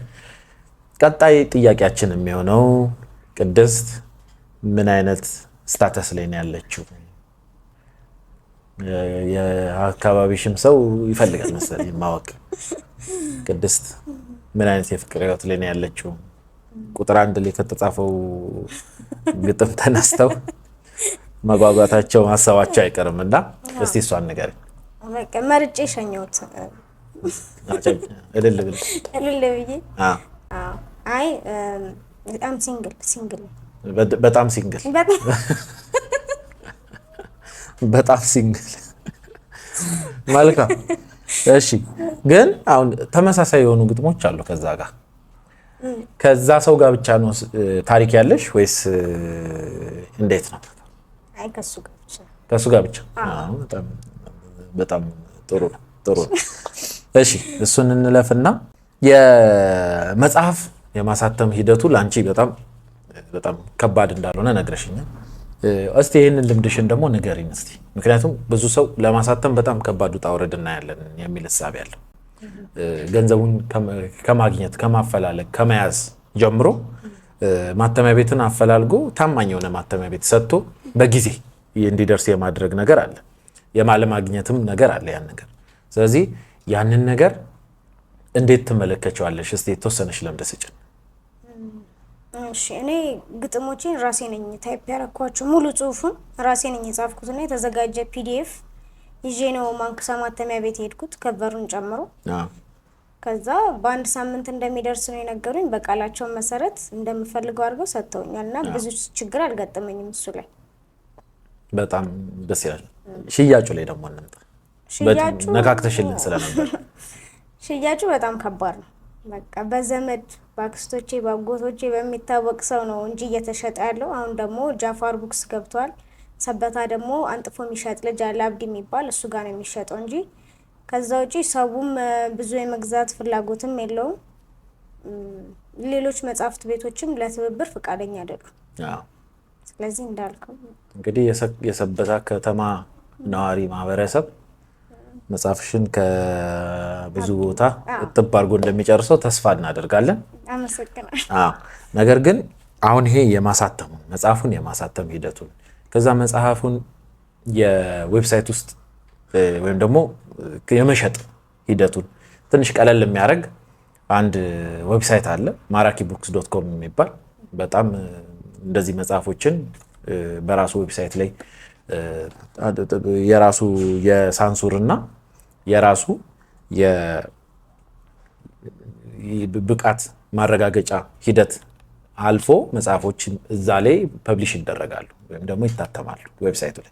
ቀጣይ ጥያቄያችን የሚሆነው ቅድስት ምን አይነት ስታተስ ላይ ነው ያለችው? የአካባቢሽም ሰው ይፈልጋል መሰለኝ ማወቅ። ቅድስት ምን አይነት የፍቅር ህይወት ላይ ነው ያለችው? ቁጥር 1 ላይ ከተጻፈው ግጥም ተነስተው መጓጓታቸው ሀሳባቸው አይቀርምና እስቲ እሷን ንገሪኝ። በቃ መርጬ ሸኘሁት እልል ብዬ። አይ በጣም ሲንግል በጣም ሲንግል መልካም። እሺ ግን አሁን ተመሳሳይ የሆኑ ግጥሞች አሉ ከዛ ጋር ከዛ ሰው ጋር ብቻ ነው ታሪክ ያለሽ ወይስ እንዴት ነው? አይ ከሱ ጋር ብቻ። በጣም ጥሩ ነው። እሺ እሱን እንለፍና የመጽሐፍ የማሳተም ሂደቱ ላንቺ በጣም ከባድ እንዳልሆነ ነግረሽኛል። እስቲ ይሄንን ልምድሽን ደግሞ ንገሪኝ እስቲ። ምክንያቱም ብዙ ሰው ለማሳተም በጣም ከባድ ውጣ ውረድ እናያለን የሚል ሐሳብ ያለው ገንዘቡን ከማግኘት ከማፈላለግ ከመያዝ ጀምሮ ማተሚያ ቤትን አፈላልጎ ታማኝ የሆነ ማተሚያ ቤት ሰጥቶ በጊዜ እንዲደርስ የማድረግ ነገር አለ፣ የማለማግኘትም ነገር አለ ያን ነገር። ስለዚህ ያንን ነገር እንዴት ትመለከቻለሽ? እስቲ የተወሰነሽ ልምድ ስጭን። እሺ እኔ ግጥሞቼን ራሴ ነኝ ታይፕ ያረኳቸው ሙሉ ጽሁፉን ራሴ ነኝ የጻፍኩትና የተዘጋጀ ፒዲኤፍ ይዤ ነው ማንክሳ ማተሚያ ቤት ሄድኩት ከቨሩን ጨምሮ። ከዛ በአንድ ሳምንት እንደሚደርስ ነው የነገሩኝ። በቃላቸው መሰረት እንደምፈልገው አድርገው ሰጥተውኛልና ብዙ ችግር አልገጠመኝም እሱ ላይ። በጣም ደስ ይላል። ሽያጩ ላይ ደግሞ እንምጣ። ሽያጩ ነካክተሽልን ስለነበር ሽያጩ በጣም ከባድ ነው። በቃ በዘመድ ባክስቶቼ ባጎቶቼ በሚታወቅ ሰው ነው እንጂ እየተሸጠ ያለው። አሁን ደግሞ ጃፋር ቡክስ ገብቷል። ሰበታ ደግሞ አንጥፎ የሚሸጥ ልጅ አለ አብዲ የሚባል እሱ ጋር ነው የሚሸጠው እንጂ ከዛ ውጪ ሰውም ብዙ የመግዛት ፍላጎትም የለውም። ሌሎች መጽሐፍት ቤቶችም ለትብብር ፈቃደኛ አይደሉም። ስለዚህ እንዳልከው እንግዲህ የሰበታ ከተማ ነዋሪ ማህበረሰብ መጽሐፍሽን ከብዙ ቦታ እጥብ አድርጎ እንደሚጨርሰው ተስፋ እናደርጋለን። አመሰግናለሁ። ነገር ግን አሁን ይሄ መጽሐፉን የማሳተም ሂደቱን ከዛ መጽሐፉን የዌብሳይት ውስጥ ወይም ደግሞ የመሸጥ ሂደቱን ትንሽ ቀለል የሚያደርግ አንድ ዌብሳይት አለ maraki-books.com የሚባል በጣም እንደዚህ መጽሐፎችን በራሱ ዌብሳይት ላይ የራሱ የሳንሱርና የራሱ የብቃት ማረጋገጫ ሂደት አልፎ መጽሐፎችን እዛ ላይ ፐብሊሽ ይደረጋሉ ወይም ደግሞ ይታተማሉ ዌብሳይቱ ላይ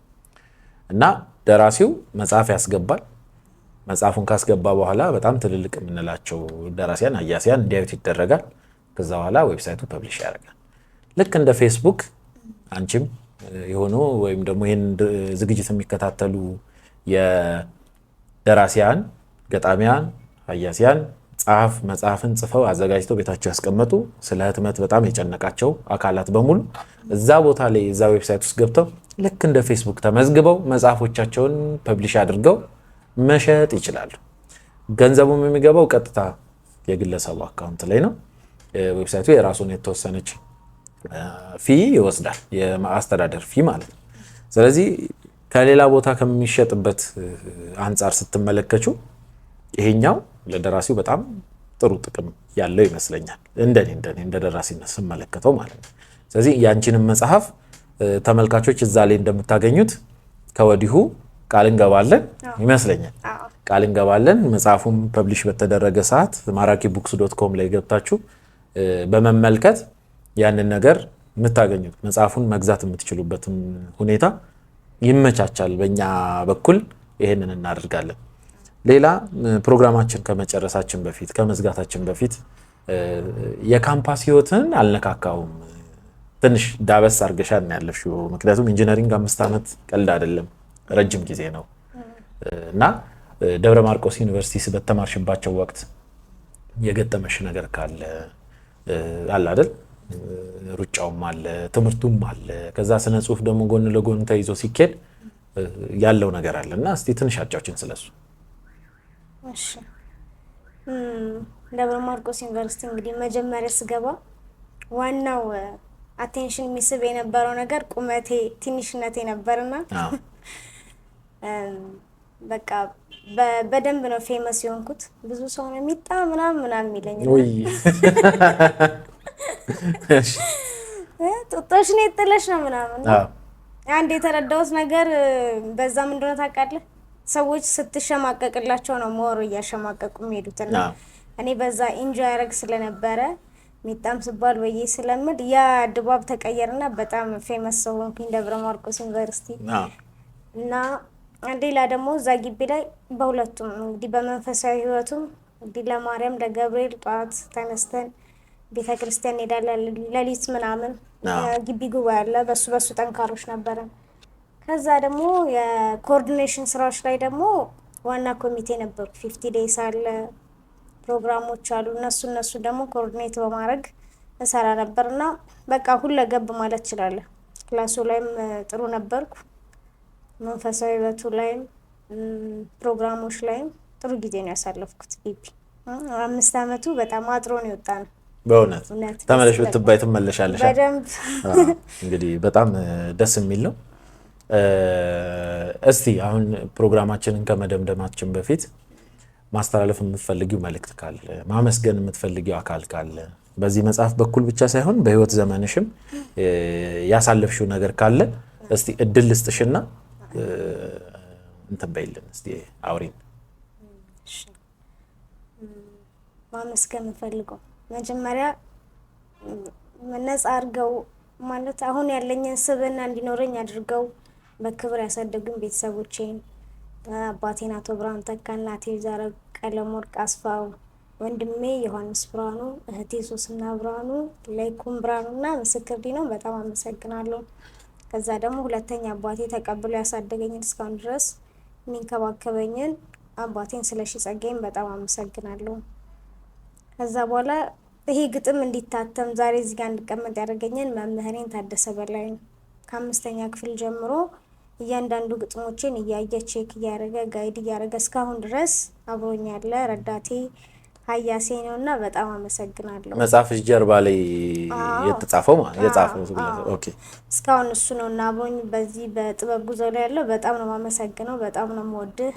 እና ደራሲው መጽሐፍ ያስገባል። መጽሐፉን ካስገባ በኋላ በጣም ትልልቅ የምንላቸው ደራሲያን አያሲያን እንዲያዩት ይደረጋል። ከዛ በኋላ ዌብሳይቱ ፐብሊሽ ያደርጋል። ልክ እንደ ፌስቡክ አንቺም የሆኑ ወይም ደግሞ ይህን ዝግጅት የሚከታተሉ የደራሲያን፣ ገጣሚያን፣ አያሲያን መጽሐፍን ጽፈው አዘጋጅተው ቤታቸው ያስቀመጡ ስለ ህትመት በጣም የጨነቃቸው አካላት በሙሉ እዛ ቦታ ላይ እዛ ዌብሳይት ውስጥ ገብተው ልክ እንደ ፌስቡክ ተመዝግበው መጽሐፎቻቸውን ፐብሊሽ አድርገው መሸጥ ይችላሉ። ገንዘቡም የሚገባው ቀጥታ የግለሰቡ አካውንት ላይ ነው። ዌብሳይቱ የራሱን የተወሰነች ፊ ይወስዳል፣ የማስተዳደር ፊ ማለት ነው። ስለዚህ ከሌላ ቦታ ከሚሸጥበት አንጻር ስትመለከቹ ይሄኛው ለደራሲው በጣም ጥሩ ጥቅም ያለው ይመስለኛል፣ እንደኔ እንደ ደራሲነት ስመለከተው ማለት ነው። ስለዚህ ያንቺንም መጽሐፍ ተመልካቾች እዛ ላይ እንደምታገኙት ከወዲሁ ቃል እንገባለን ይመስለኛል። ቃል እንገባለን። መጽሐፉም ፐብሊሽ በተደረገ ሰዓት maraki-books.com ላይ ገብታችሁ በመመልከት ያንን ነገር የምታገኙት መጽሐፉን መግዛት የምትችሉበትን ሁኔታ ይመቻቻል። በእኛ በኩል ይሄንን እናደርጋለን። ሌላ ፕሮግራማችን ከመጨረሳችን በፊት ከመዝጋታችን በፊት የካምፓስ ህይወትን አልነካካውም። ትንሽ ዳበስ አርገሻል ነው ያለሽው። ምክንያቱም ኢንጂነሪንግ 5 ዓመት ቀልድ አይደለም፣ ረጅም ጊዜ ነው እና ደብረ ማርቆስ ዩኒቨርሲቲ በተማርሽባቸው ወቅት የገጠመሽ ነገር ካለ አለ አይደል? ሩጫውም አለ፣ ትምህርቱም አለ፣ ከዛ ስነ ጽሁፍ ደግሞ ጎን ለጎን ተይዞ ሲኬድ ያለው ነገር አለ እና እስቲ ትንሽ አጫውችን ስለሱ። እሺ፣ ደብረ ማርቆስ ዩኒቨርሲቲ እንግዲህ መጀመሪያ ስገባ ዋናው አቴንሽን የሚስብ የነበረው ነገር ቁመቴ ትንሽነቴ ነበርና በቃ በደንብ ነው ፌመስ የሆንኩት። ብዙ ሰው ነው የሚጣ ምናምን የሚለኝ እሺ ጡጦሽ ነው የጥለሽ ነው ምናምን። አንድ የተረዳሁት ነገር በዛም እንደሆነ ታውቃለህ፣ ሰዎች ስትሸማቀቅላቸው ነው ሞር እያሸማቀቁ የሚሄዱትና እኔ በዛ ኢንጆይ ያደርግ ስለነበረ ሚጣም ስባል ወይ ስለምድ ያ ድባብ ተቀየረና በጣም ፌመስ ሰው ሆንኩኝ ደብረ ማርቆስ ዩኒቨርሲቲ። እና ሌላ ደግሞ እዛ ግቢ ላይ በሁለቱም እንግዲህ በመንፈሳዊ ህይወቱም እንግዲህ ለማርያም ለገብርኤል ጧት ተነስተን ቤተክርስቲያን ሄዳለን፣ ለሊት ምናምን ግቢ ጉባኤ አለ። በሱ ጠንካሮች ነበረን። ከዛ ደግሞ የኮኦርዲኔሽን ስራዎች ላይ ደግሞ ዋና ኮሚቴ ነበርኩ። 50 ዴይስ አለ፣ ፕሮግራሞች አሉ። እነሱ ደግሞ ኮኦርዲኔት በማድረግ እሰራ ነበርና በቃ ሁለገብ ማለት እችላለሁ። ክላሱ ላይም ጥሩ ነበርኩ። መንፈሳዊ ህይወቱ ላይም ፕሮግራሞች ላይም ጥሩ ጊዜ ነው ያሳለፍኩት። ግቢ 5 ዓመቱ በጣም አጥሮ ነው የወጣነው። በእውነት ተመለሽ ብትባይ ትመለሻለሽ በደንብ። እንግዲህ በጣም ደስ የሚል ነው። እስቲ አሁን ፕሮግራማችንን ከመደምደማችን በፊት ማስተላለፍ የምትፈልጊው መልእክት ካለ፣ ማመስገን የምትፈልጊው አካል ካለ በዚህ መጽሐፍ በኩል ብቻ ሳይሆን በህይወት ዘመንሽም ያሳለፍሽው ነገር ካለ እስቲ እድል ልስጥሽና እንትን በይልን እስቲ አውሪን። ማመስገን የምፈልገው መጀመሪያ ነፃ አድርገው ማለት አሁን ያለኝን ስብዕና እንዲኖረኝ አድርገው በክብር ያሳደጉኝ ቤተሰቦቼን፣ አባቴን አቶ ብርሃኑ ተካ፣ እናቴ ዛሬ ቀለመወርቅ አስፋው፣ ወንድሜ ዮሐንስ ብርሃኑ፣ እህቴ ሶስና ብርሃኑ፣ ለይኩን ብርሃኑና ምስክር ዲነው በጣም አመሰግናለሁ። ከዛ ደግሞ ሁለተኛ አባቴ ተቀብሎ ያሳደገኝን እስካሁን ድረስ የሚንከባከበኝን አባቴን ስለሺ ጸጋይን በጣም አመሰግናለሁ። ከዛ በኋላ ይሄ ግጥም እንዲታተም ዛሬ እዚህ ጋር እንድቀመጥ ያደረገኝን መምህሬን ታደሰ በላይ ነው። ከ5ኛ ክፍል ጀምሮ እያንዳንዱ ግጥሞችን እያየ ቼክ እያደረገ ጋይድ እያደረገ እስካሁን ድረስ አብሮኝ ያለ ረዳቴ ሀያሴ ነውና በጣም አመሰግናለሁ። መጽሐፍሽ ጀርባ ላይ የተጻፈው የጻፈው ኦኬ እስካሁን እሱ ነውና አብሮኝ በዚህ በጥበብ ጉዞ ላይ ያለው በጣም ነው የማመሰግነው። በጣም ነው የምወድህ።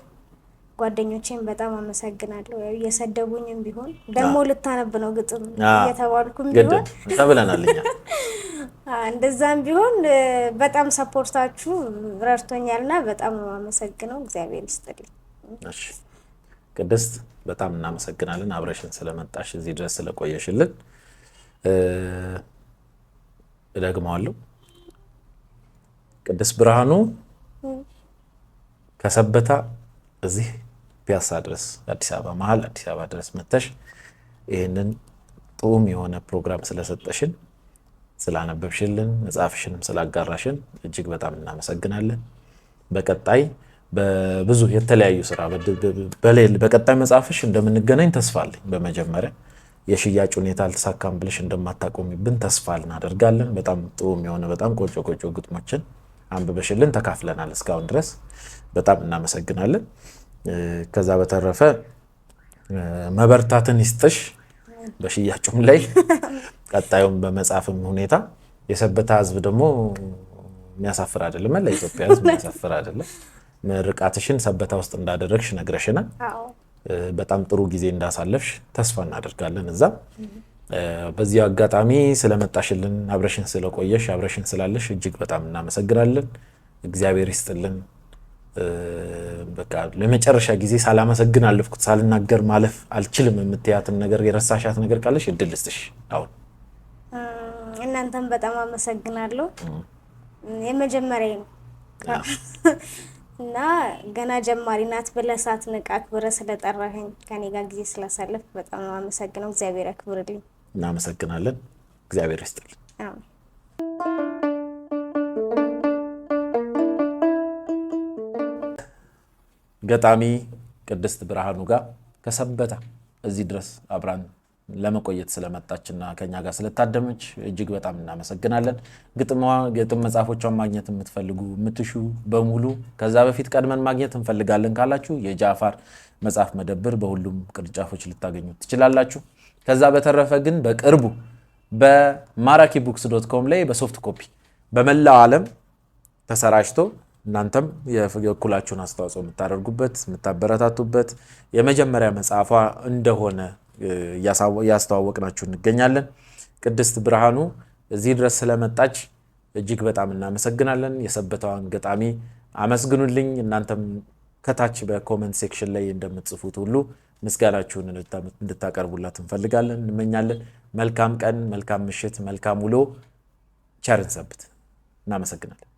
ጓደኞቼን በጣም አመሰግናለሁ። ያው እየሰደቡኝም ቢሆን ደግሞ ልታነብ ነው ግጥም እየተባልኩም ቢሆን ተብለናል እኛ እንደዛም ቢሆን በጣም ሰፖርታችሁ ረድቶኛልና በጣም ነው የማመሰግነው። እግዚአብሔር ይስጥልኝ። እሺ ቅድስት በጣም እናመሰግናለን አብረሽን ስለመጣሽ እዚህ ድረስ ስለቆየሽልን። እደግመዋለሁ ቅድስት ብርሃኑ ከሰበታ እዚህ ፒያሳ ድረስ አዲስ አበባ መሀል አዲስ አበባ ድረስ መተሽ ይሄንን ጡም የሆነ ፕሮግራም ስለሰጠሽን ስላነበብሽልን መጽሐፍሽንም ስላጋራሽን እጅግ በጣም እናመሰግናለን። በቀጣይ በብዙ የተለያዩ ስራ በቀጣይ መጽሐፍሽ እንደምንገናኝ ተስፋ አለኝ። በመጀመሪያ የሽያጭ ሁኔታ አልተሳካም ብለሽ እንደማታቆሚብን ተስፋ እናደርጋለን። በጣም ጡም የሆነ በጣም ቆጮ ግጥሞችን አንብበሽልን ተካፍለናል እስካሁን ድረስ በጣም እናመሰግናለን። ከዛ በተረፈ መበርታትን ይስጥሽ በሽያጩም ላይ ቀጣዩም በመጽሐፍም ሁኔታ። የሰበታ ህዝብ ደግሞ የሚያሳፍር አይደለም፣ ለኢትዮጵያ ህዝብ የሚያሳፍር አይደለም። ምርቃትሽን ሰበታ ውስጥ እንዳደረግሽ ነግረሽናል። በጣም ጥሩ ጊዜ እንዳሳለፍሽ ተስፋ እናደርጋለን። እዛ በዚህ አጋጣሚ ስለመጣሽልን አብረሽን ስለቆየሽ አብረሽን ስላለሽ እጅግ በጣም እናመሰግናለን። እግዚአብሔር ይስጥልን። በቃ ለመጨረሻ ጊዜ ሳላመሰግን አለፍኩት ሳልናገር ማለፍ አልችልም የምትያትን ነገር የረሳሻት ነገር ካለሽ እድል ልስጥሽ አሁን። እናንተም በጣም አመሰግናለሁ። የመጀመሪያዬ ነው እና ገና ጀማሪ ናት ብለህ ሳትንቅ አክብረህ ስለጠራኸኝ ከኔ ጋር ጊዜ ስላሳለፍ በጣም ነው አመሰግነው። እግዚአብሔር ያክብርልኝ። እናመሰግናለን። እግዚአብሔር ይስጥልኝ። ገጣሚ ቅድስት ብርሃኑ ጋር ከሰበታ እዚህ ድረስ አብራን ለመቆየት ስለመጣችና ከኛ ጋር ስለታደመች እጅግ በጣም እናመሰግናለን። ግጥም መጽሐፎቿን ማግኘት የምትፈልጉ የምትሹ በሙሉ ከዛ በፊት ቀድመን ማግኘት እንፈልጋለን ካላችሁ የጃፋር መጽሐፍ መደብር በሁሉም ቅርንጫፎች ልታገኙ ትችላላችሁ። ከዛ በተረፈ ግን በቅርቡ በማራኪቡክስ.com ላይ በሶፍት ኮፒ በመላው ዓለም ተሰራጭቶ እናንተም የኩላችሁን አስተዋጽኦ የምታደርጉበት የምታበረታቱበት የመጀመሪያ መጽሐፏ እንደሆነ ያስተዋወቅናችሁ እንገኛለን። ቅድስት ብርሃኑ እዚህ ድረስ ስለመጣች እጅግ በጣም እናመሰግናለን። የሰበታዋን ገጣሚ አመስግኑልኝ። እናንተም ከታች በኮሜንት ሴክሽን ላይ እንደምትጽፉት ሁሉ ምስጋናችሁን እንድታቀርቡላት እንፈልጋለን እንመኛለን። መልካም ቀን፣ መልካም ምሽት፣ መልካም ውሎ። ቸርን ሰንብት። እናመሰግናለን።